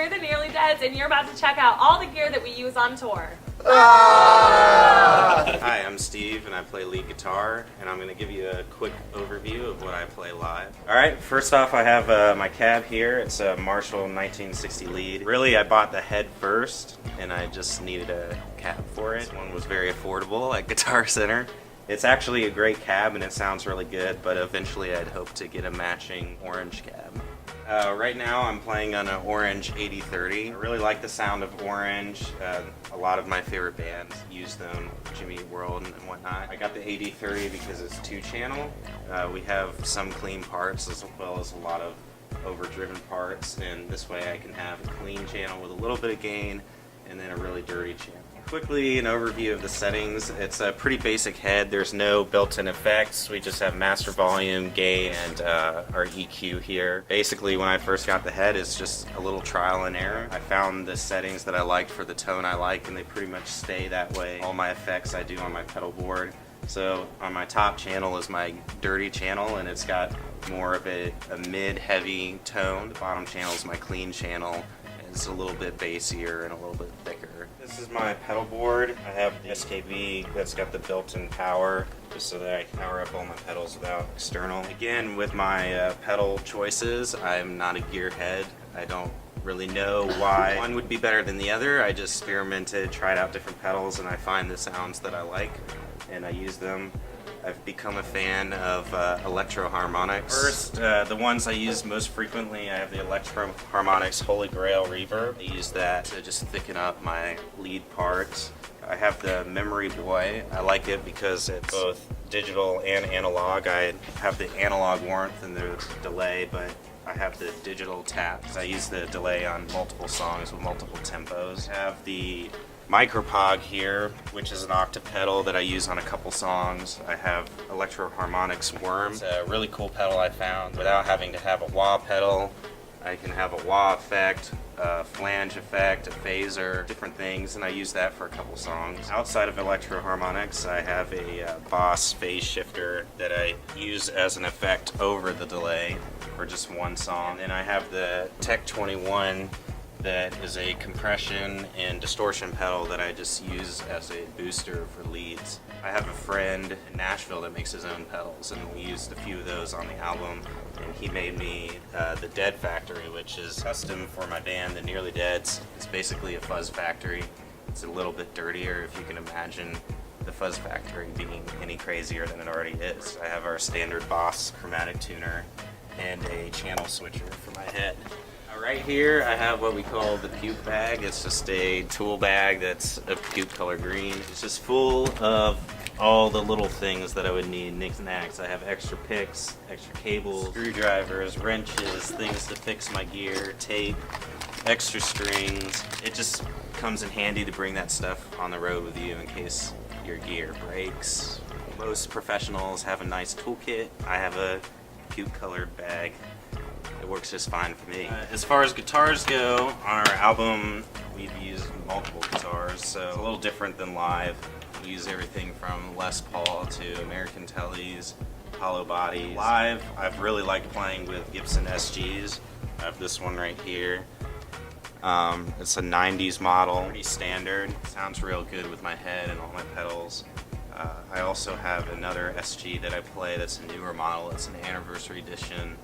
we're the Nearly Deads, and you're about to check out all the gear that we use on tour. Hi, I'm Steve, and I play lead guitar, and I'm going to give you a quick overview of what I play live. Alright, first off I have my cab here. It's a Marshall 1960 lead. Really, I bought the head first, and I just needed a cab for it. This one was very affordable at Guitar Center. It's actually a great cab, and it sounds really good, but eventually I'd hope to get a matching orange cab. Right now I'm playing on an orange 8030. I really like the sound of orange. A lot of my favorite bands use them, Jimmy Eat World and whatnot. I got the 8030 because it's 2-channel. We have some clean parts as well as a lot of overdriven parts, and this way I can have a clean channel with a little bit of gain and then a really dirty channel. Quickly, an overview of the settings. It's a pretty basic head. There's no built-in effects. We just have master volume, gain, and our EQ here. Basically, when I first got the head, it's just a little trial and error. I found the settings that I liked for the tone I like, and they pretty much stay that way. All my effects I do on my pedal board. So on my top channel is my dirty channel, and it's got more of a mid-heavy tone. The bottom channel is my clean channel. It's a little bit bassier and a little bit thicker. This is my pedal board. I have the SKV that's got the built-in power, just so that I can power up all my pedals without external. Again, with my pedal choices, I'm not a gearhead. I don't really know why one would be better than the other. I just experimented, tried out different pedals, and I find the sounds that I like, and I use them. I've become a fan of electro harmonics. First, the ones I use most frequently, I have the Electro Harmonics Holy Grail Reverb. I use that to just thicken up my lead parts. I have the Memory Boy. I like it because it's both digital and analog. I have the analog warmth and the delay, but I have the digital taps. I use the delay on multiple songs with multiple tempos. I have the Micropog here, which is an octave pedal that I use on a couple songs. I have Electro Harmonics Worm. It's a really cool pedal I found. Without having to have a wah pedal, I can have a wah effect, a flange effect, a phaser, different things, and I use that for a couple songs. Outside of Electro Harmonics, I have a Boss phase shifter that I use as an effect over the delay for just one song. And I have the Tech 21 that is a compression and distortion pedal that I just use as a booster for leads. I have a friend in Nashville that makes his own pedals, and we used a few of those on the album, and he made me the Dead Factory, which is custom for my band, the Nearly Deads. It's basically a fuzz factory. It's a little bit dirtier, if you can imagine the Fuzz Factory being any crazier than it already is. I have our standard Boss chromatic tuner and a channel switcher for my head. Right here I have what we call the puke bag. It's just a tool bag that's a puke color green. It's just full of all the little things that I would need, knickknacks. I have extra picks, extra cables, screwdrivers, wrenches, things to fix my gear, tape, extra strings. It just comes in handy to bring that stuff on the road with you in case your gear breaks. Most professionals have a nice toolkit. I have a puke colored bag. It works just fine for me. As far as guitars go, on our album we've used multiple guitars, so it's a little different than live. We use everything from Les Paul to American Tellies, hollow bodies. Live, I've really liked playing with Gibson SGs. I have this one right here. It's a 90s model, pretty standard. Sounds real good with my head and all my pedals. I also have another SG that I play that's a newer model. It's an anniversary edition.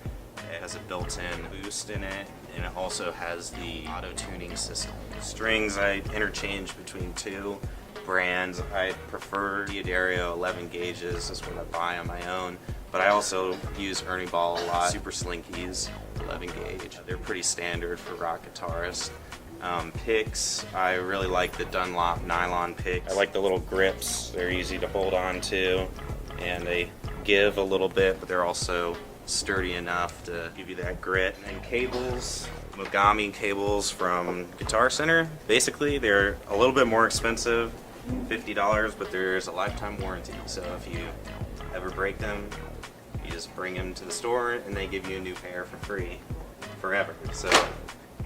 It has a built-in boost in it, and it also has the auto-tuning system. Strings I interchange between two brands. I prefer D'Addario 11 gauges, that's what I buy on my own, but I also use Ernie Ball a lot. Super Slinkies, 11 gauge. They're pretty standard for rock guitarists. Picks, I really like the Dunlop nylon picks. I like the little grips. They're easy to hold on to, and they give a little bit, but they're also sturdy enough to give you that grit. And cables, Mogami cables from Guitar Center. Basically, they're a little bit more expensive, $50, but there's a lifetime warranty. So if you ever break them, you just bring them to the store and they give you a new pair for free forever. So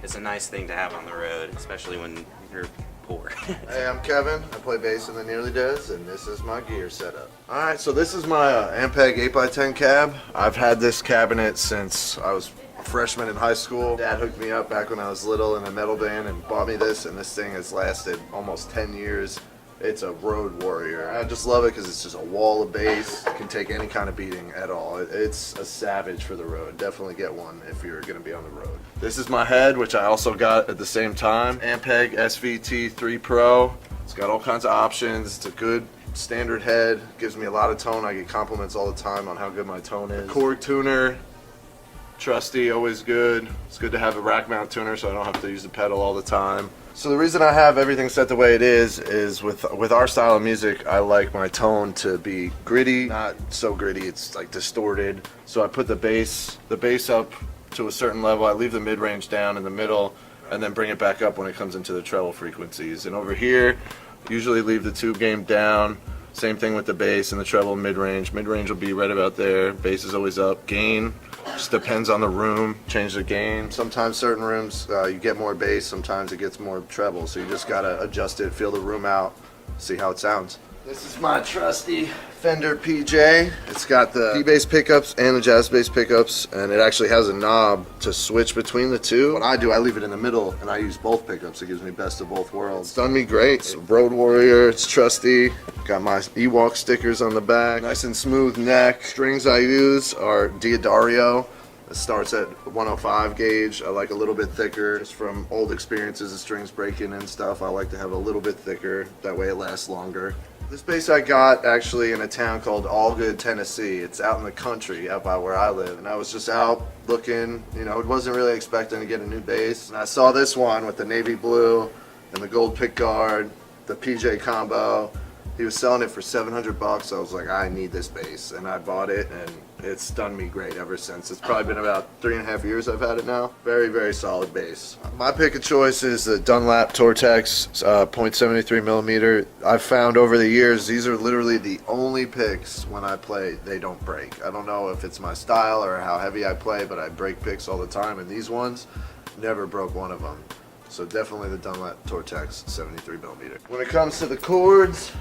it's a nice thing to have on the road, especially when you're poor. Hey, I'm Kevin. I play bass in the Nearly Deads, and this is my gear setup. Alright, so this is my Ampeg 8x10 cab. I've had this cabinet since I was freshman in high school. Dad hooked me up back when I was little in a metal band and bought me this, and this thing has lasted almost 10 years. It's a road warrior. I just love it because it's just a wall of bass. It can take any kind of beating at all. It's a savage for the road. Definitely get one if you're going to be on the road. This is my head, which I also got at the same time. Ampeg SVT3 Pro. It's got all kinds of options. It's a good standard head. Gives me a lot of tone. I get compliments all the time on how good my tone is. Korg tuner. Trusty, always good. It's good to have a rack mount tuner so I don't have to use the pedal all the time. So the reason I have everything set the way it is with our style of music, I like my tone to be gritty, not so gritty it's like distorted. So I put the bass up to a certain level. I leave the mid-range down in the middle and then bring it back up when it comes into the treble frequencies. And over here, usually leave the tube game down. Same thing with the bass and the treble mid-range. Mid-range will be right about there. Bass is always up. Gain just depends on the room. Change the gain. Sometimes certain rooms you get more bass, sometimes it gets more treble. So you just gotta adjust it, feel the room out, see how it sounds. This is my trusty Fender PJ. It's got the P-bass pickups and the jazz bass pickups, and it actually has a knob to switch between the two. What I do, I leave it in the middle and I use both pickups. It gives me best of both worlds. It's done me great. It's a Road Warrior, it's trusty. Got my Ewok stickers on the back. Nice and smooth neck. Strings I use are Diodario. It starts at 105 gauge. I like a little bit thicker. Just from old experiences of strings breaking and stuff, I like to have a little bit thicker. That way it lasts longer. This bass I got actually in a town called Allgood, Tennessee. It's out in the country, out by where I live. And I was just out looking, wasn't really expecting to get a new bass. And I saw this one with the navy blue and the gold pick guard, the PJ combo. He was selling it for $700. I was like, I need this bass, and I bought it, and it's done me great ever since. It's probably been about 3.5 years I've had it now. Very, very solid bass. My pick of choice is the Dunlap Tortex .73 millimeter. I've found over the years these are literally the only picks when I play they don't break. I don't know if it's my style or how heavy I play, but I break picks all the time, and these ones never broke one of them. So definitely the Dunlap Tortex 73 millimeter. When it comes to the chords,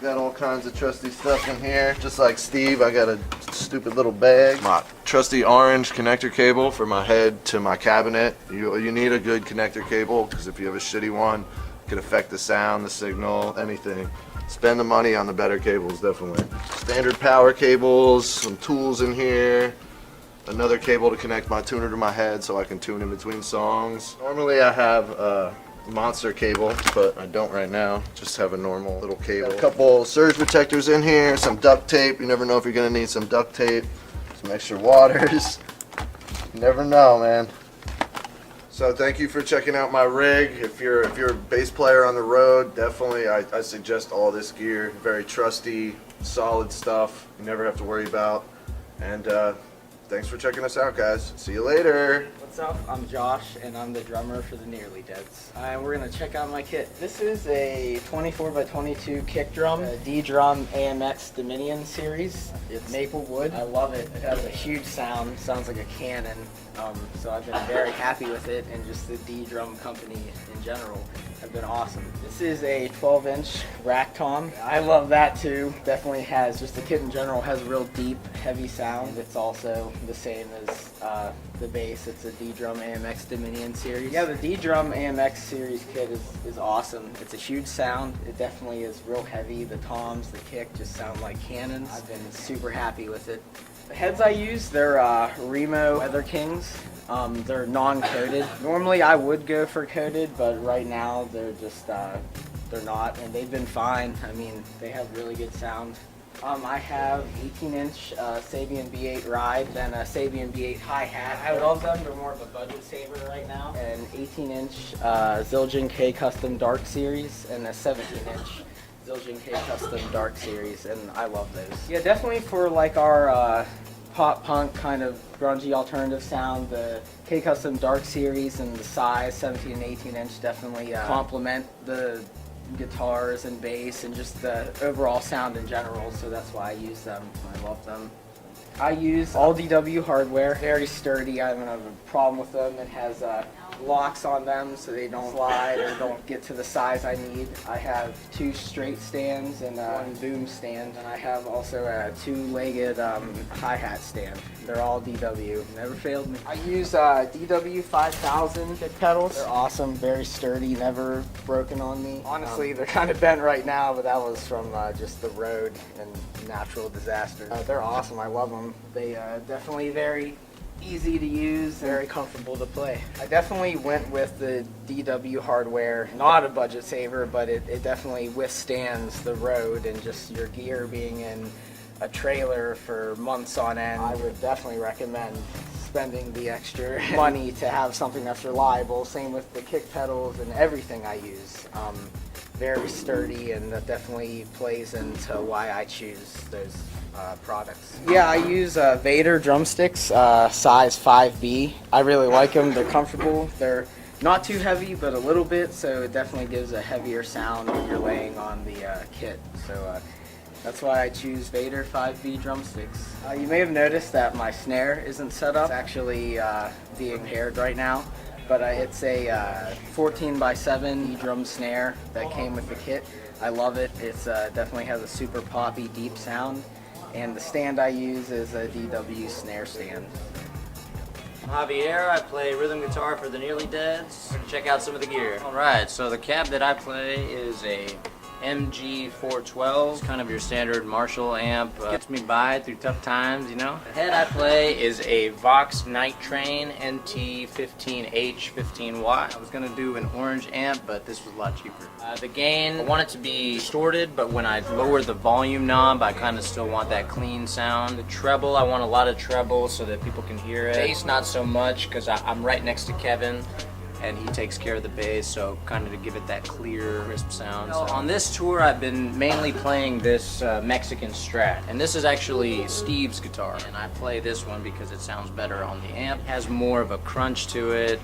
got all kinds of trusty stuff in here. Just like Steve, I got a stupid little bag. My trusty orange connector cable for my head to my cabinet. You need a good connector cable because if you have a shitty one, it could affect the sound, the signal, anything. Spend the money on the better cables, definitely. Standard power cables, some tools in here. Another cable to connect my tuner to my head so I can tune in between songs. Normally I have a monster cable, but I don't right now. Just have a normal little cable. Got a couple surge protectors in here, some duct tape. You never know if you're gonna need some duct tape. Some extra waters. You never know, man. So thank you for checking out my rig. If you're a bass player on the road, definitely I suggest all this gear. Very trusty, solid stuff. You never have to worry about. And thanks for checking us out, guys. See you later. What's up? I'm Josh, and I'm the drummer for the Nearly Deads. We're gonna check out my kit. This is a 24x22 kick drum, a D-Drum AMX Dominion series. It's maple wood. I love it. It has a huge sound. Sounds like a cannon. So I've been very happy with it, and just the D-Drum company in general have been awesome. This is a 12-inch rack tom. I love that too. Definitely has, just the kit in general has a real deep, heavy sound. It's also the same as the bass. It's a D-Drum AMX Dominion series. Yeah, the D-Drum AMX series kit is awesome. It's a huge sound. It definitely is real heavy. The toms, the kick just sound like cannons. I've been super happy with it. The heads I use, they're Remo Weather Kings. They're non-coated. Normally I would go for coated, but right now they're just, they're not, and they've been fine. I mean, they have really good sound. I have 18-inch Sabian B8 ride, then a Sabian B8 hi-hat. I love them, they're more of a budget saver right now. An 18-inch Zildjian K Custom Dark Series, and a 17-inch Zildjian K Custom Dark Series, and I love those. Yeah, definitely for like our pop punk kind of grungy alternative sound, the K Custom Dark Series and the size 17 and 18-inch definitely complement the guitars and bass and just the overall sound in general, so that's why I use them. I love them. I use all DW hardware, very sturdy. I don't have a problem with them. It has locks on them so they don't slide or don't get to the size I need. I have 2 straight stands and 1 boom stand, and I have also a 2-legged hi-hat stand. They're all DW, never failed me. I use DW 5000 kick pedals. They're awesome, very sturdy, never broken on me. Honestly, they're kind of bent right now, but that was from just the road and natural disasters. They're awesome, I love them. They definitely very easy to use, very comfortable to play. I definitely went with the DW hardware. Not a budget saver, but it definitely withstands the road and just your gear being in a trailer for months on end. I would definitely recommend spending the extra money to have something that's reliable. Same with the kick pedals and everything I use. Very sturdy, and that definitely plays into why I choose those products. Yeah, I use Vader drumsticks, size 5B. I really like them. They're comfortable. They're not too heavy, but a little bit, so it definitely gives a heavier sound when you're laying on the kit. So that's why I choose Vader 5B drumsticks. You may have noticed that my snare isn't set up. It's actually being paired right now. But it's a 14x7 drum snare that came with the kit. I love it. It's definitely has a super poppy, deep sound. And the stand I use is a DW snare stand. I'm Javier. I play rhythm guitar for the Nearly Deads. Check out some of the gear. Alright, so the cab that I play is a MG412. It's kind of your standard Marshall amp. Gets me by through tough times, you know. The head I play is a Vox Night Train NT15H 15 watt. I was gonna do an orange amp, but this was a lot cheaper. The gain, I want it to be distorted, but when I lower the volume knob, I kind of still want that clean sound. The treble, I want a lot of treble so that people can hear it. Bass, not so much, because I'm right next to Kevin, and he takes care of the bass, so kind of to give it that clear, crisp sound. So on this tour, I've been mainly playing this Mexican Strat, and this is actually Steve's guitar, and I play this one because it sounds better on the amp. It has more of a crunch to it.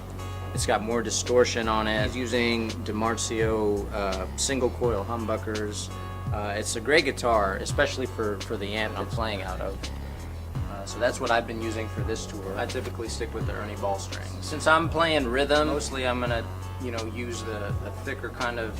It's got more distortion on it. He's using DiMarzio single coil humbuckers. It's a great guitar, especially for the amp I'm playing out of. So that's what I've been using for this tour. I typically stick with the Ernie ball strings. Since I'm playing rhythm, mostly I'm gonna, use the thicker kind of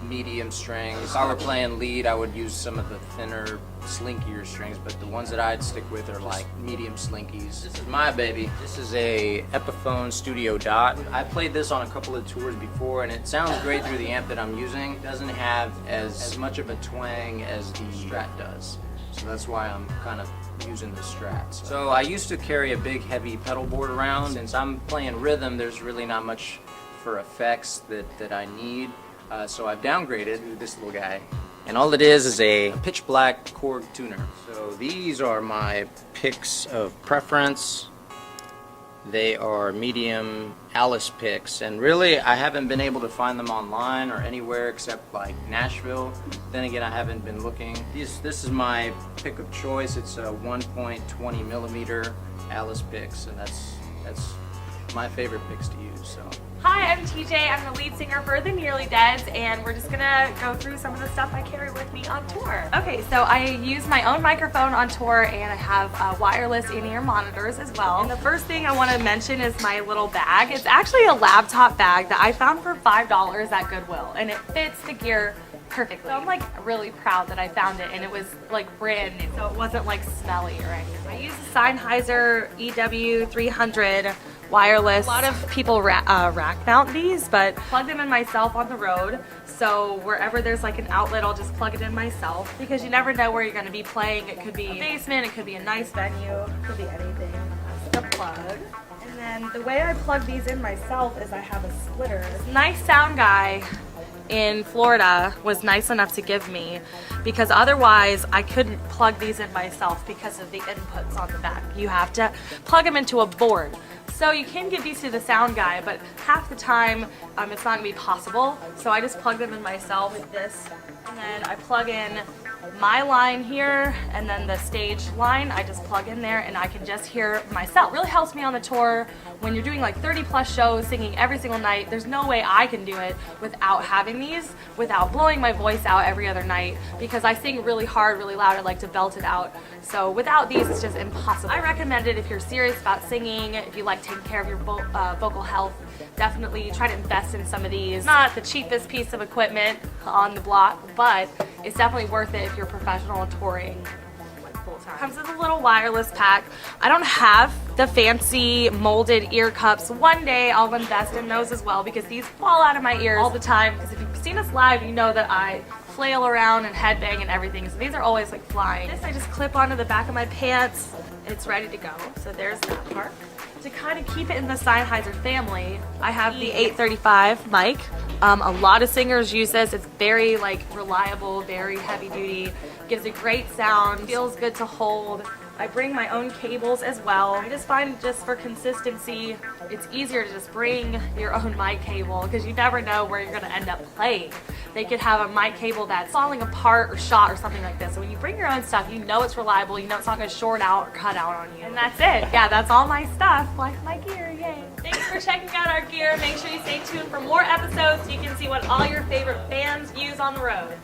medium strings. If I were playing lead, I would use some of the thinner, slinkier strings, but the ones that I'd stick with are like medium slinkies. This is my baby. This is a Epiphone Studio Dot. I played this on a couple of tours before, and it sounds great through the amp that I'm using. It doesn't have as much of a twang as the Strat does. So that's why I'm kind of using the Strats. So I used to carry a big heavy pedal board around. Since I'm playing rhythm, there's really not much for effects that I need. So I've downgraded to this little guy. And all it is a pitch black Korg tuner. So these are my picks of preference. They are medium Alice picks, and really I haven't been able to find them online or anywhere except like Nashville. Then again, I haven't been looking. This is my pick of choice. It's a 1.20 millimeter Alice picks, and that's my favorite picks to use. So. Hi, I'm TJ. I'm the lead singer for the Nearly Deads, and we're just gonna go through some of the stuff I carry with me on tour. Okay, so I use my own microphone on tour, and I have wireless in-ear monitors as well. And the first thing I want to mention is my little bag. It's actually a laptop bag that I found for $5 at Goodwill, and it fits the gear perfectly. So I'm like really proud that I found it, and it was like brand new, so it wasn't like smelly or anything. I use the Sennheiser EW300 wireless. A lot of people rack mount these, but plug them in myself on the road. So wherever there's like an outlet, I'll just plug it in myself, because you never know where you're going to be playing. It could be a basement, it could be a nice venue, it could be anything. That's the plug. And then the way I plug these in myself is I have a splitter. This nice sound guy in Florida was nice enough to give me, because otherwise I couldn't plug these in myself because of the inputs on the back. You have to plug them into a board. So you can give these to the sound guy, but half the time it's not gonna be possible. So I just plug them in myself with this, and then I plug in my line here and then the stage line. I just plug in there and I can just hear myself. It really helps me on the tour when you're doing like 30 plus shows, singing every single night. There's no way I can do it without having these, without blowing my voice out every other night, because I sing really hard, really loud. I like to belt it out. So without these, it's just impossible. I recommend it if you're serious about singing, if you like taking care of your vocal health. Definitely try to invest in some of these. Not the cheapest piece of equipment on the block, but it's definitely worth it if you're professional and touring full time. Comes with a little wireless pack. I don't have the fancy molded ear cups. One day I'll invest in those as well, because these fall out of my ears all the time. Because if you've seen us live, you know that I flail around and headbang and everything. So these are always like flying. This I just clip onto the back of my pants. It's ready to go. So there's that part. To kind of keep it in the Sennheiser family, I have the 835 mic. A lot of singers use this. It's very like reliable, very heavy duty, gives a great sound, feels good to hold. I bring my own cables as well. I just find just for consistency, it's easier to just bring your own mic cable, because you never know where you're gonna end up playing. They could have a mic cable that's falling apart or shot or something like this. So when you bring your own stuff, you know it's reliable, you know it's not gonna short out or cut out on you. And that's it. Yeah, that's all my stuff, like my gear, yay. Thanks for checking out our gear. Make sure you stay tuned for more episodes so you can see what all your favorite bands use on the road.